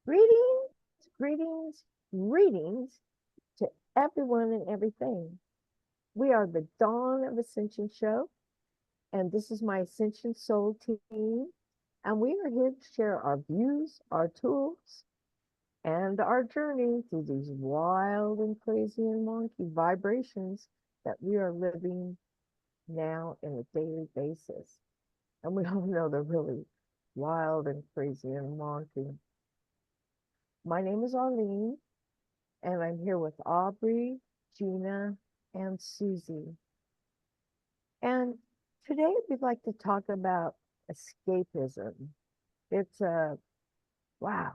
Greetings, greetings, greetings to everyone and everything. We are the Dawn of Ascension Show, and this is my Ascension Soul team. And we are here to share our views, our tools, and our journey through these wild and crazy and wonky vibrations that we are living now in a daily basis. And we all know they're really wild and crazy and wonky. My name is Arlene, and I'm here with Aubrey, Gina, and Susie. And today we'd like to talk about escapism. It's a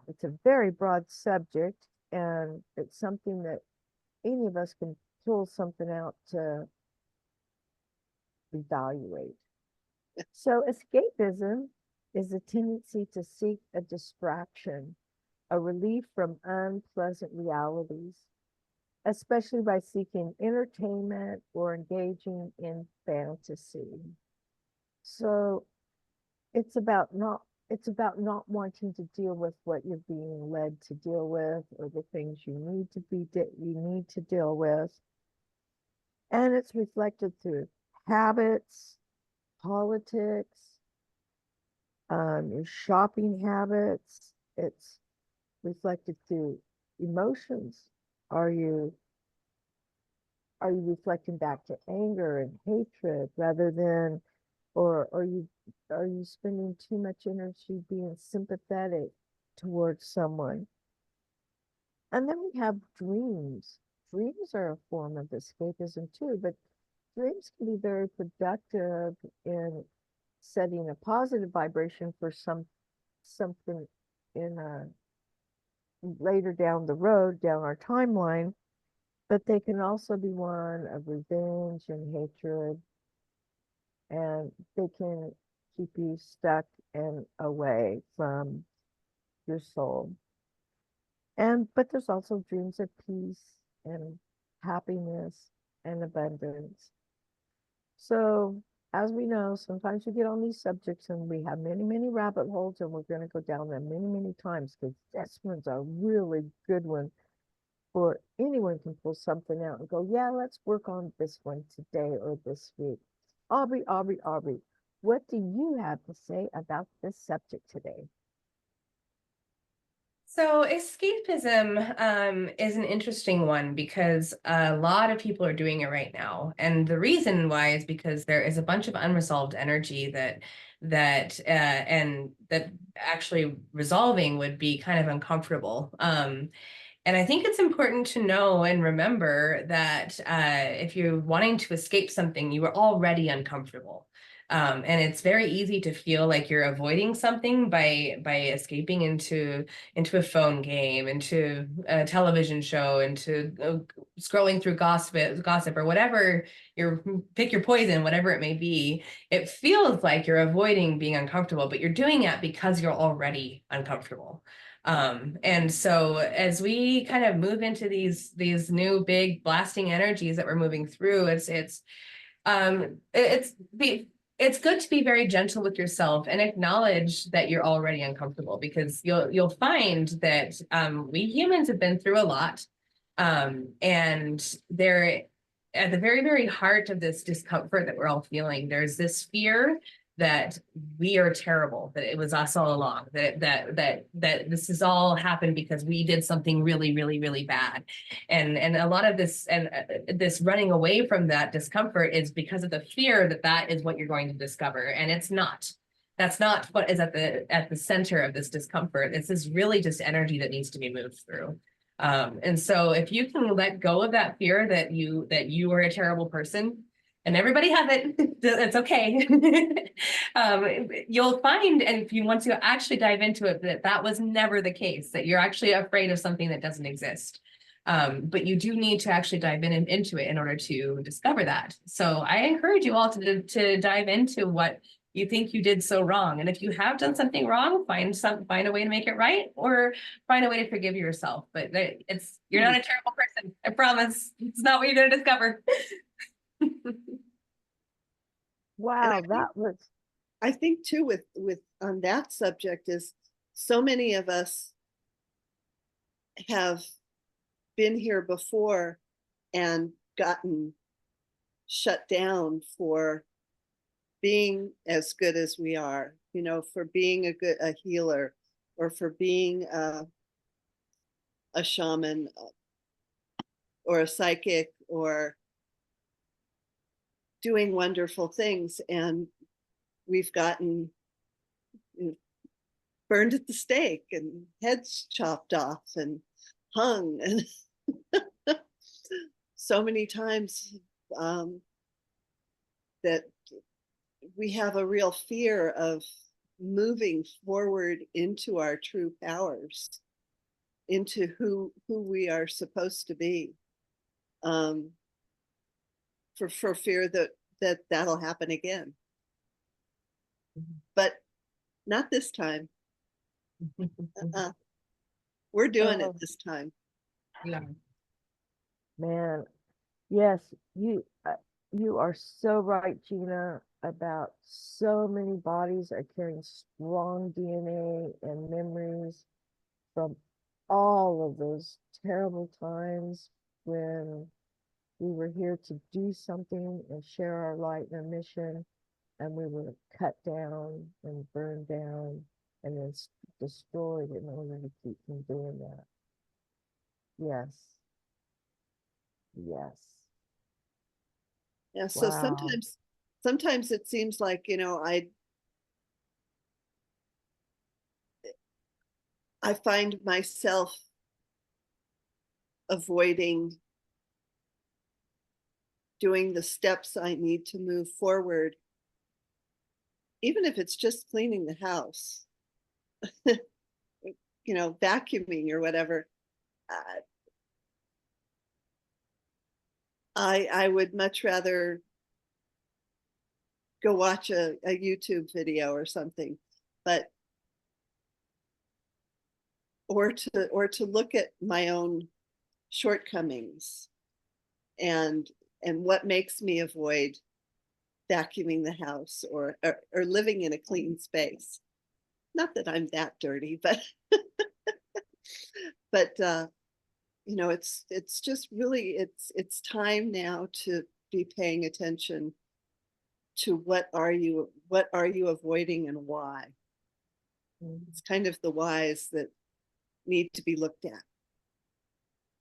it's a very broad subject, and it's something that any of us can pull something out to evaluate. So, escapism is a tendency to seek a distraction, a relief from unpleasant realities, especially by seeking entertainment or engaging in fantasy. So it's about not wanting to deal with what you're being led to deal with or the things you need to deal with. And it's reflected through habits, politics, your shopping habits. It's reflected through emotions. Are you are you reflecting back to anger and hatred rather than, or are you spending too much energy being sympathetic towards someone? And then we have dreams. Dreams are a form of escapism too, but dreams can be very productive in setting a positive vibration for something in a later down the road, down our timeline, but they can also be one of revenge and hatred, and they can keep you stuck and away from your soul. And but there's also dreams of peace and happiness and abundance. So as we know, sometimes we get on these subjects and we have many, many rabbit holes, and we're going to go down them many, many times because this one's a really good one for anyone can pull something out and go, yeah, let's work on this one today or this week. Aubrey, what do you have to say about this subject today? So escapism is an interesting one because a lot of people are doing it right now, and the reason why is because there is a bunch of unresolved energy that actually resolving would be kind of uncomfortable. And I think it's important to know and remember that if you're wanting to escape something, you are already uncomfortable. And it's very easy to feel like you're avoiding something by escaping into a phone game, into a television show, into scrolling through gossip or whatever your pick your poison, whatever it may be. It feels like you're avoiding being uncomfortable, but you're doing it because you're already uncomfortable. And so as we kind of move into these new big blasting energies that we're moving through, it's it's good to be very gentle with yourself and acknowledge that you're already uncomfortable, because you'll find that we humans have been through a lot, and there at the very very heart of this discomfort that we're all feeling, there's this fear that we are terrible, that it was us all along, that this has all happened because we did something really really really bad, and a lot of this and this running away from that discomfort is because of the fear that that is what you're going to discover, and it's not. That's not what is at the center of this discomfort. This is really just energy that needs to be moved through. And so if you can let go of that fear that you are a terrible person, and everybody has it, it's okay. You'll find, and if you want to actually dive into it, that that was never the case, that you're actually afraid of something that doesn't exist. But you do need to actually dive into it in order to discover that. So I encourage you all to dive into what you think you did so wrong. And if you have done something wrong, find a way to make it right, or find a way to forgive yourself. But you're not a terrible person. I promise. It's not what you're going to discover. And Wow, that was I think too with on that subject is so many of us have been here before and gotten shut down for being as good as we are, you know, for being a healer, or for being a shaman, or a psychic, or doing wonderful things. And we've gotten, you know, burned at the stake and heads chopped off and hung, and so many times that we have a real fear of moving forward into our true powers, into who we are supposed to be, for fear that that'll happen again. But not this time. We're doing it this time. Yeah. Man, yes, you are so right, Gina, about so many bodies are carrying strong DNA and memories from all of those terrible times when we were here to do something and share our light and our mission, and we were cut down and burned down and then destroyed in order to keep from doing that. Yes. Yes. Yeah, so Wow. sometimes it seems like, you know, I find myself avoiding doing the steps I need to move forward, even if it's just cleaning the house, you know, vacuuming or whatever. I would much rather go watch a YouTube video or something, but or to look at my own shortcomings and what makes me avoid vacuuming the house, or living in a clean space. Not that I'm that dirty, but you know, it's just really, it's time now to be paying attention to what are you avoiding and why. It's kind of the whys that need to be looked at.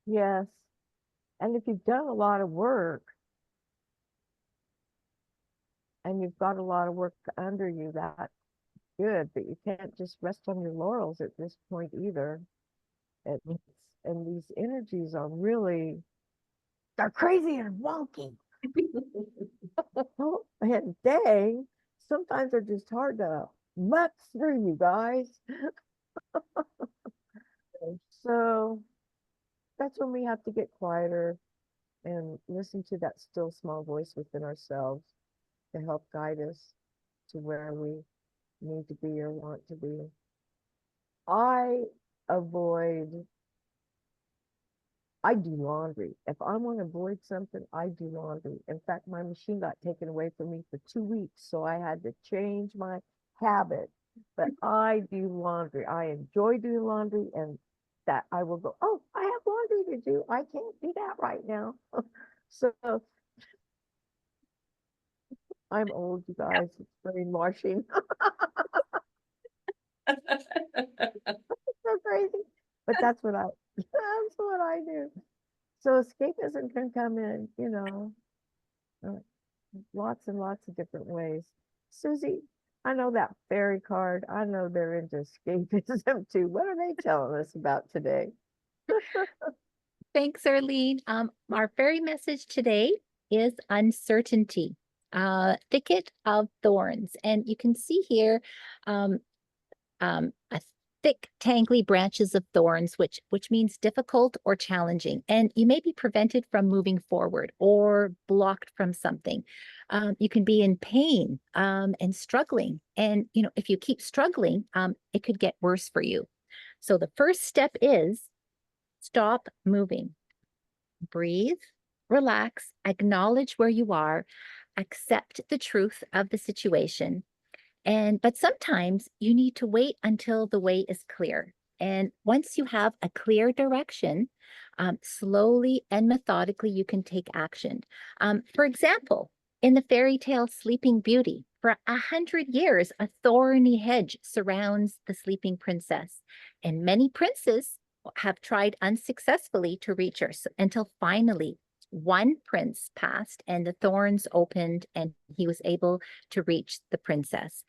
Yes. And if you've done a lot of work and you've got a lot of work under you, that's good, but you can't just rest on your laurels at this point either. And these energies are really, they're crazy and wonky. And dang, sometimes they're just hard to muck through, you guys. So that's when we have to get quieter and listen to that still small voice within ourselves to help guide us to where we need to be or want to be. I avoid, I do laundry. If I want to avoid something, I do laundry. In fact, my machine got taken away from me for 2 weeks, so I had to change my habit. But I do laundry. I enjoy doing laundry, and that I will go, oh, I have laundry to do. I can't do that right now. So I'm old, you guys. It's brainwashing. So crazy. But that's what I do. So escapism can come in, you know, lots and lots of different ways. Susie, I know that fairy card. I know they're into escapism too. What are they telling us about today? Thanks, Arlene. Our fairy message today is uncertainty, thicket of thorns. And you can see here a thick, tangly branches of thorns, which means difficult or challenging. And you may be prevented from moving forward or blocked from something. You can be in pain and struggling. And, you know, if you keep struggling, it could get worse for you. So the first step is stop moving. Breathe, relax, acknowledge where you are, accept the truth of the situation. But sometimes you need to wait until the way is clear. And once you have a clear direction, slowly and methodically, you can take action. For example, in the fairy tale Sleeping Beauty, for 100 years, a thorny hedge surrounds the sleeping princess, and many princes have tried unsuccessfully to reach her until finally one prince passed and the thorns opened and he was able to reach the princess.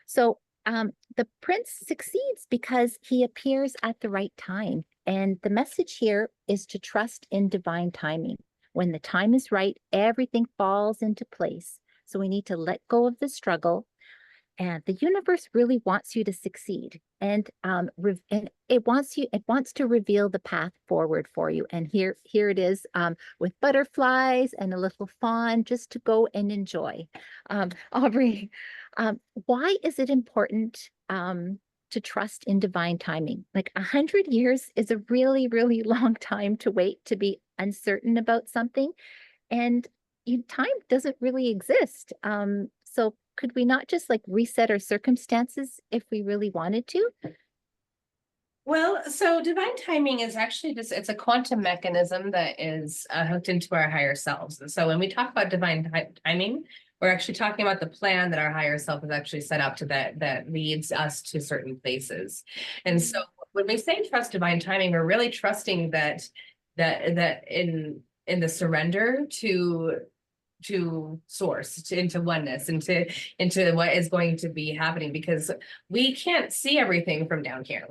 So the prince succeeds because he appears at the right time. And the message here is to trust in divine timing. When the time is right, everything falls into place. So we need to let go of the struggle. And the universe really wants you to succeed. And it wants to reveal the path forward for you. And here it is with butterflies and a little fawn just to go and enjoy. Aubrey, why is it important to trust in divine timing? Like 100 years is a really, really long time to wait to be uncertain about something. And time doesn't really exist. So could we not just like reset our circumstances if we really wanted to? Well, so divine timing is actually it's a quantum mechanism that is hooked into our higher selves. And so when we talk about divine timing, we're actually talking about the plan that our higher self has actually set up to that leads us to certain places. And so when we say trust divine timing, we're really trusting that in the surrender to source, into oneness, into what is going to be happening, because we can't see everything from down here.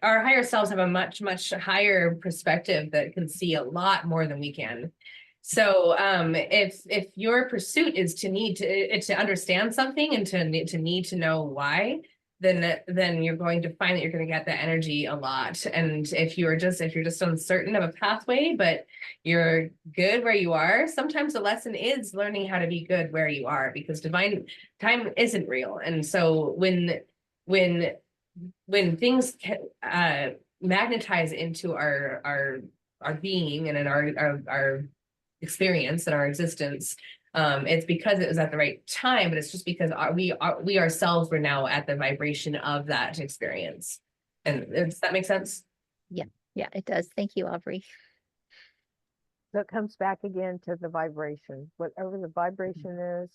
Our higher selves have a much higher perspective that can see a lot more than we can. So if your pursuit is to understand something and to need to know why, then you're going to find that you're going to get that energy a lot. And if you're just uncertain of a pathway, but you're good where you are, sometimes the lesson is learning how to be good where you are, because divine time isn't real. And so when things magnetize into our being and in our experience and our existence, it's because it was at the right time, but it's just because we ourselves were now at the vibration of that experience. And does that make sense? Yeah, it does. Thank you, Aubrey. So it comes back again to the vibration. Whatever the vibration is,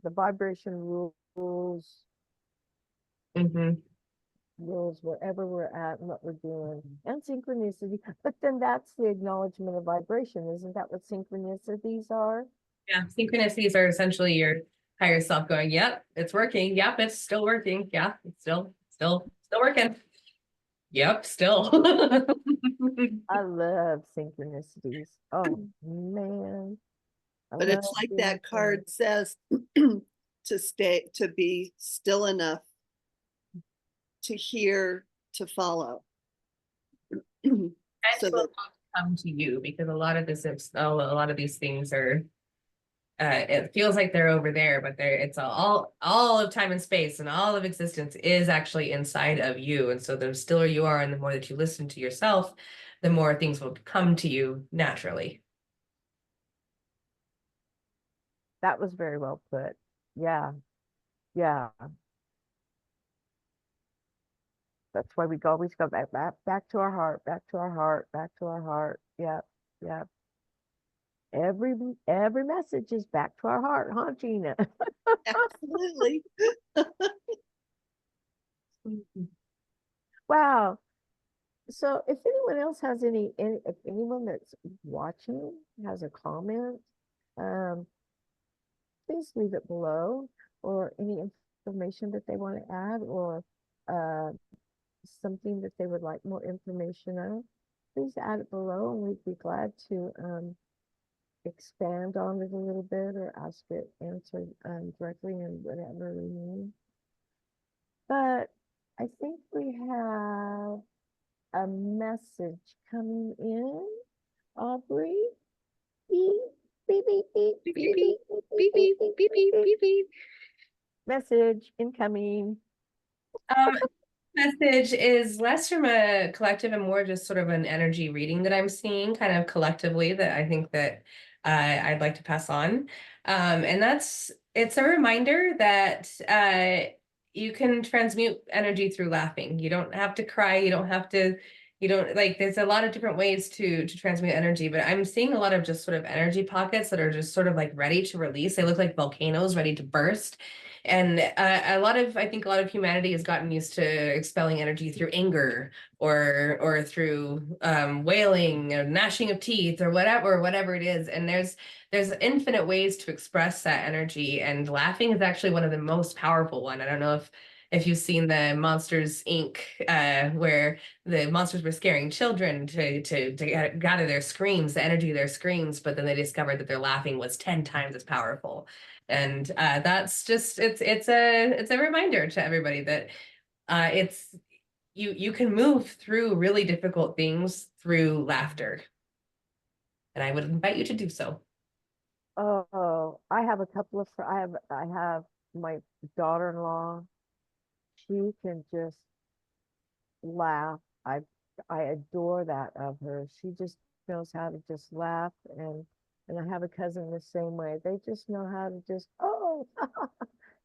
the vibration rules wherever we're at and what we're doing, and synchronicity. But then that's the acknowledgement of vibration. Isn't that what synchronicities are? Yeah, synchronicities are essentially your higher self going, yep, it's working. Yep, it's still working. Yeah, it's still working. Yep, still. I love synchronicities. Oh man. But it's like that card says, to be still enough to hear, to follow. And So to come to you, because a lot of these things are it feels like they're over there, but it's all of time and space and all of existence is actually inside of you. And so the stiller you are, and the more that you listen to yourself, the more things will come to you naturally. That was very well put. Yeah. That's why we always go back to our heart, back to our heart, back to our heart. Yep. Every message is back to our heart, huh, Gina? absolutely. Wow. So if anyone else has if anyone that's watching has a comment, please leave it below, or any information that they want to add, or something that they would like more information on, please add it below, and we'd be glad to expand on it a little bit, or ask it answered directly in whatever we need. But I think we have a message coming in. Aubrey, beep, beep, beep, beep, beep, beep, beep, beep, beep, beep, beep, beep. Message incoming. Message is less from a collective and more just sort of an energy reading that I'm seeing kind of collectively, that I think that I'd like to pass on. And it's a reminder that you can transmute energy through laughing. You don't have to cry. You don't have to, you don't like, there's a lot of different ways to transmute energy, but I'm seeing a lot of just sort of energy pockets that are just sort of like ready to release. They look like volcanoes ready to burst. And I think a lot of humanity has gotten used to expelling energy through anger or through wailing or gnashing of teeth or whatever it is. And there's infinite ways to express that energy, and laughing is actually one of the most powerful one. I don't know if you've seen the Monsters Inc. Where the monsters were scaring children to get out of their screams, the energy of their screams, but then they discovered that their laughing was 10 times as powerful. And that's just it's a reminder to everybody that it's you can move through really difficult things through laughter. And I would invite you to do so. Oh, I have a couple of, I have my daughter-in-law. She can just laugh. I adore that of her. She just knows how to just laugh, and I have a cousin the same way. They just know how to just, oh,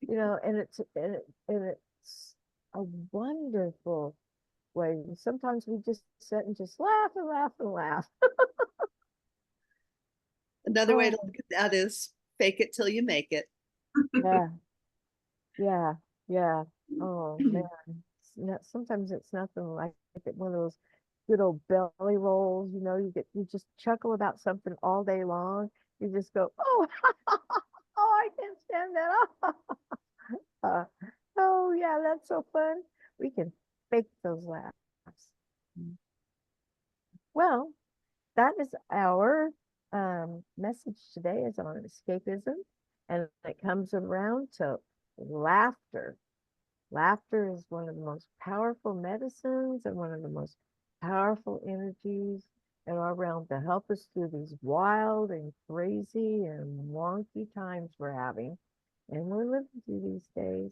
and it's a wonderful way. Sometimes we just sit and just laugh and laugh and laugh. Another way to Oh, look at that is fake it till you make it. yeah, yeah, yeah. Oh man, sometimes it's nothing like one of those good old belly rolls. You just chuckle about something all day long. You just go, oh, oh, I can't stand that. Uh, oh yeah, that's so fun. We can fake those laughs. Well, that is our message today is on escapism, and it comes around to laughter. Laughter is one of the most powerful medicines and one of the most powerful energies in our realm to help us through these wild and crazy and wonky times we're having and we're living through these days.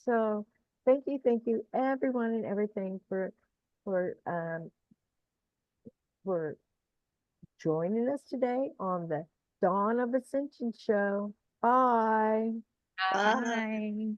So thank you everyone and everything for for joining us today on the Dawn of Ascension show. Bye. Bye. Bye.